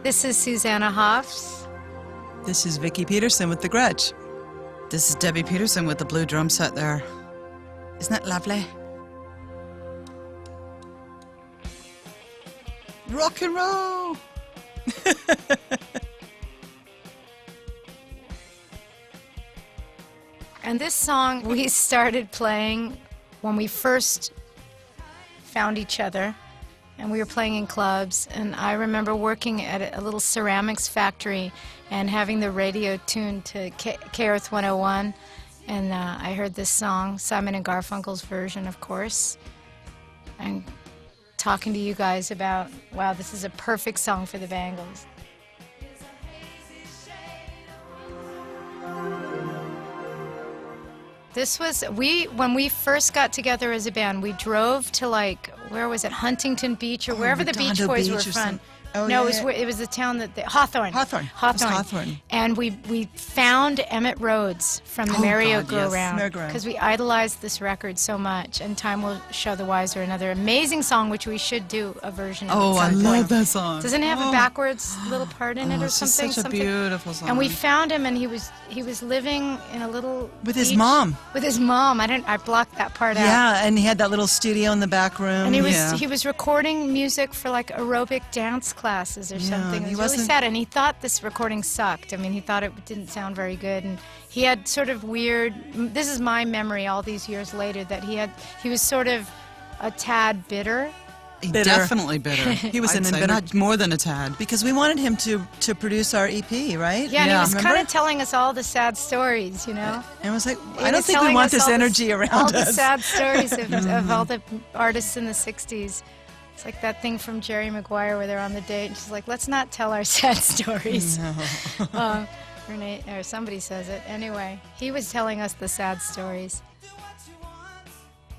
This is Susanna Hoffs. This is Vicki Peterson with the Grudge. This is Debbi Peterson with the blue drum set there. Isn't that lovely? Rock and roll! And this song we started playing when we first found each other, and we were playing in clubs, and I remember working at a little ceramics factory and having the radio tuned to KRth 101, and I heard this song, Simon and Garfunkel's version, of course, and talking to you guys about, wow, this is a perfect song for the Bangles. This was, when we first got together as a band, we drove to, like, where was it, Huntington Beach or wherever the Beach Boys were from. Oh, no, yeah, it was the town that, Hawthorne. Hawthorne. And we found Emmet Rhodes from the merry-go-round Merry-go-round. because we idolized this record so much. And Time Will Show the Wiser, another amazing song which we should do a version of. Oh, at I some love point. that song. Doesn't it have a backwards little part in it or It's something? just such a beautiful song. And we found him, and he was living in a little With his beach- mom. With his mom. I blocked that part out. Yeah, and he had that little studio in the back room. And he was recording music for like aerobic dance classes or something. It he was really wasn't- sad, and he thought this recording sucked. I mean, he thought it didn't sound very good, and he had sort of weird. This is my memory all these years later that he was sort of a tad bitter. Bitter. Definitely bitter. He was I'd an say bitter- not more than a tad. because we wanted him to produce our EP, right? Yeah, and he was remember? kind of telling us all the sad stories, you know. And I was like, He I don't was think we telling want us this all energy around all us. the sad stories of all the artists in the 60s. It's like that thing from Jerry Maguire where they're on the date, and she's like, let's not tell our sad stories. No. Renee, or somebody says it. Anyway, he was telling us the sad stories.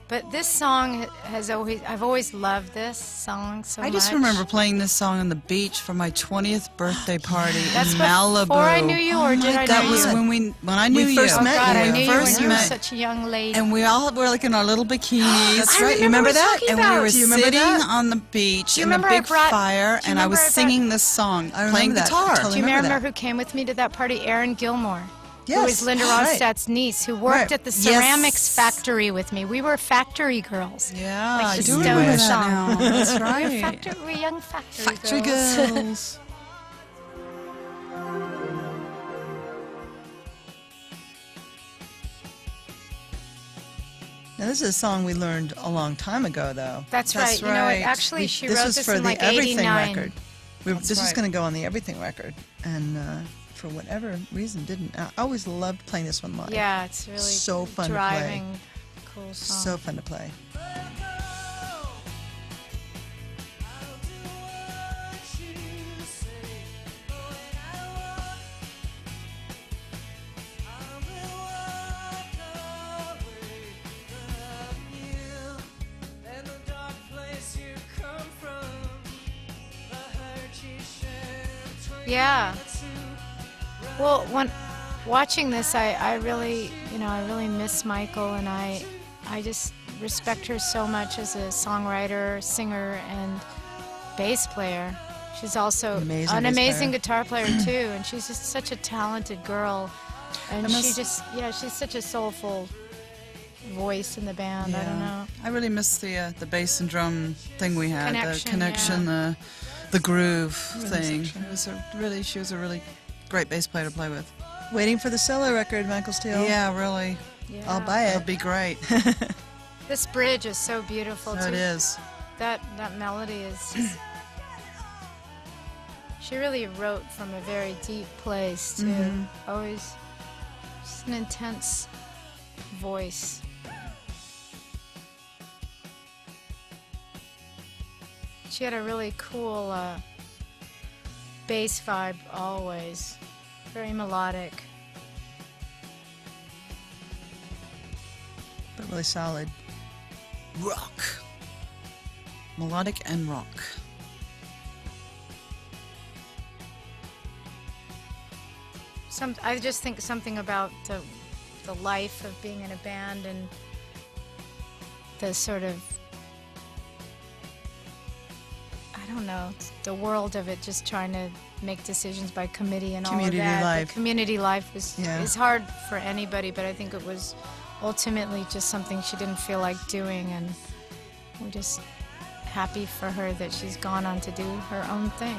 But this song I've always loved this song so much. I just remember playing this song on the beach for my 20th birthday party That's in Malibu. before I knew you, or did I That know was you? when I knew you. first Oh met God, you. I knew you when First you were met- such a young lady. And we all were like in our little bikinis. That's right. You remember that? And we were Do you remember sitting that? on the beach Do you in a remember I big brought- fire, do you and I was remember I brought- singing this song, I remember playing that. guitar. Totally. Do you remember remember that. who came with me to that party? Erin Gilmore. Yes, Who was Linda right. Ronstadt's niece, who worked Right. at the Yes. ceramics factory with me. We were factory girls. Yeah, Like I the do Stones remember that song. now. That's We were, right. we were young factory, Factory girls. girls. Now, this is a song we learned a long time ago, though. That's That's right. You know, right. actually, she this wrote was this for in the like Everything 89. record. This was right. going to go on the Everything record, and for whatever reason, didn't. I always loved playing this one live. Yeah, it's really So fun to play. driving, cool song. So fun to play. Yeah. Well, when watching this, I really, I really miss Michael, and I just respect her so much as a songwriter, singer, and bass player. She's also Amazing an bass amazing player. guitar player too, and she's just such a talented girl. And I must- she's such a soulful voice in the band. I don't know. I really miss the bass and drum thing we had, Connection, the connection, the groove thing. It was she was a really great bass player to play with. Waiting for the solo record, Michael Steele. Yeah, really. Yeah. I'll buy It'll it. be great. This bridge is so beautiful So too. it is. That melody is just, she really wrote from a very deep place too. Always just an intense voice. She had a really cool bass vibe always. Very melodic. But really solid. Rock. Melodic and rock. I just think something about the life of being in a band and the sort of, I don't know, the world of it, just trying to make decisions by committee and Community all of that. life. But community life Yeah. is hard for anybody, but I think it was ultimately just something she didn't feel like doing, and we're just happy for her that she's gone on to do her own thing.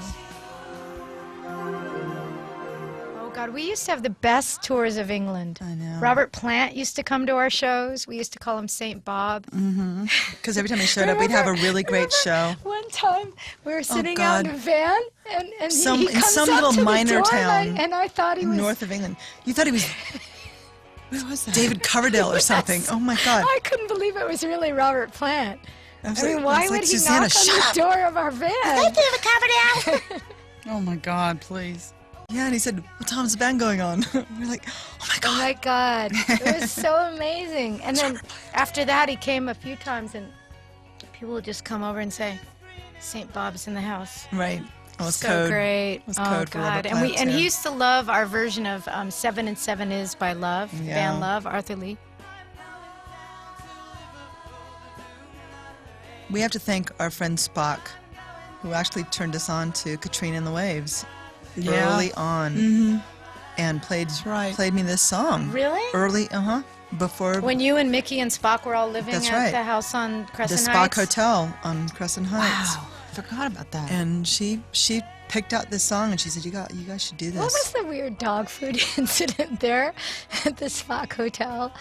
Oh God, we used to have the best tours of England. I know. Robert Plant used to come to our shows. We used to call him St. Bob. Because every time he showed up, we'd have a really great show. One time we were sitting out in a van, and he In comes some up little to the minor door, town and I thought he was north of England. You thought he was Where was that? David Coverdale or something. Oh my God. I couldn't believe it was really Robert Plant. I mean, why would he Susanna, knock on the door of our van? David Coverdale. Oh my God, please. Yeah, and he said, "What time's the band going on?" We're like, "Oh my Oh God." my God, it was so amazing. And then after that, he came a few times, and people would just come over and say, "St. Bob's in the house." Right. Oh, it was So code. great. It was Oh code for God. Robert And Plant, he too. used to love our version of 7 and 7 Is by Love, the Yeah. band Love, Arthur Lee. We have to thank our friend Spock, who actually turned us on to Katrina and the Waves early on, and played me this song. Really? Early, before When you and Mickey and Spock were all living That's at right. the house on the Crescent Spock Heights? Hotel on Crescent Heights. Wow, forgot about that. And she picked out this song, and she said, "You guys should do this." What was the weird dog food incident there at the Spock Hotel?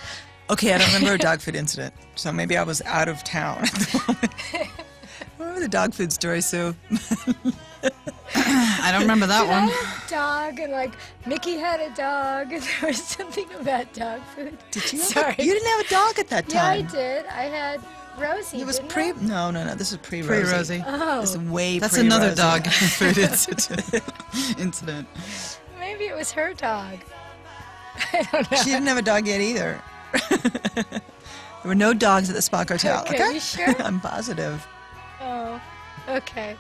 Okay, I don't remember a dog food incident, so maybe I was out of town at the moment. Remember the dog food story, Sue? I don't remember that I one. had a dog, and like Mickey had a dog, and there was something about dog food. Did you? Sorry. You didn't have a dog at that Yeah, I time. did. I had Rosie. It was didn't pre. I? No. This is pre-Rosie. Pre-Rosie. Oh, This is way. That's pre-Rosie. another dog food incident. maybe it was her dog. I don't know. She didn't have a dog yet either. There were no dogs at the Spock Hotel. Okay, you sure? I'm positive. Oh, okay.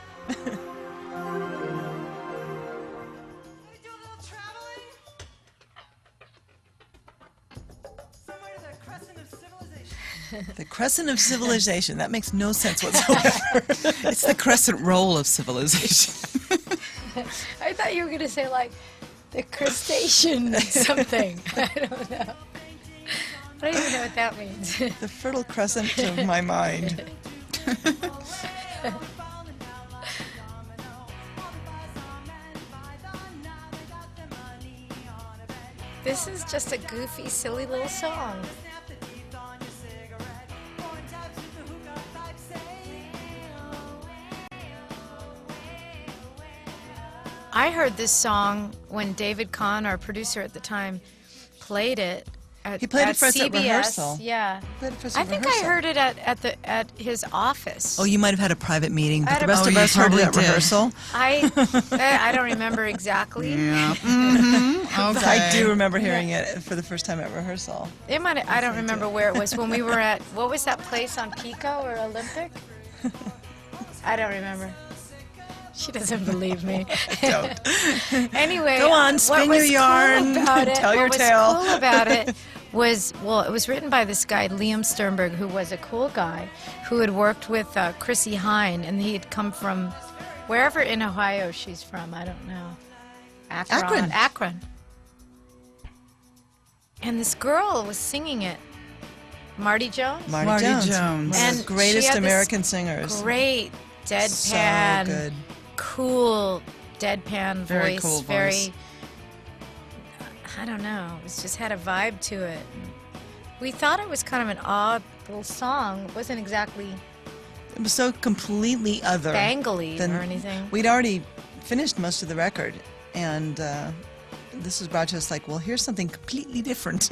The crescent of civilization. That makes no sense whatsoever. It's the crescent roll of civilization. I thought you were going to say, like, the crustacean something. I don't know. I don't even know what that means. The fertile crescent of my mind. This is just a goofy, silly little song. I heard this song when David Kahn, our producer at the time, played it. He played at it for us at CBS. rehearsal. Yeah. Played it for us I at think rehearsal. I heard it at his office. Oh, you might have had a private meeting, I but had the a- rest Oh, of you us heard it probably at did. rehearsal. I don't remember exactly. Yeah. But Okay. I do remember hearing it for the first time at rehearsal. It might. I don't remember where it was when we were at. What was that place on Pico or Olympic? I don't remember. She doesn't believe me. Don't. Anyway, Go on, what spin was your yarn, Cool about it, tell your what tale. was cool about it was, well, it was written by this guy Liam Sternberg, who was a cool guy, who had worked with Chrissy Hine, and he had come from wherever in Ohio she's from. I don't know. Akron. And this girl was singing it. Marty Jones. Marty Jones. Jones. One of And the she greatest had this American singers. Great deadpan, So good. cool deadpan Very voice. cool Very, voice. I don't know. It just had a vibe to it. We thought it was kind of an odd little song. It wasn't exactly It was so completely other. bangly than- or anything. We'd already finished most of the record, and this was brought to us like, well, here's something completely different.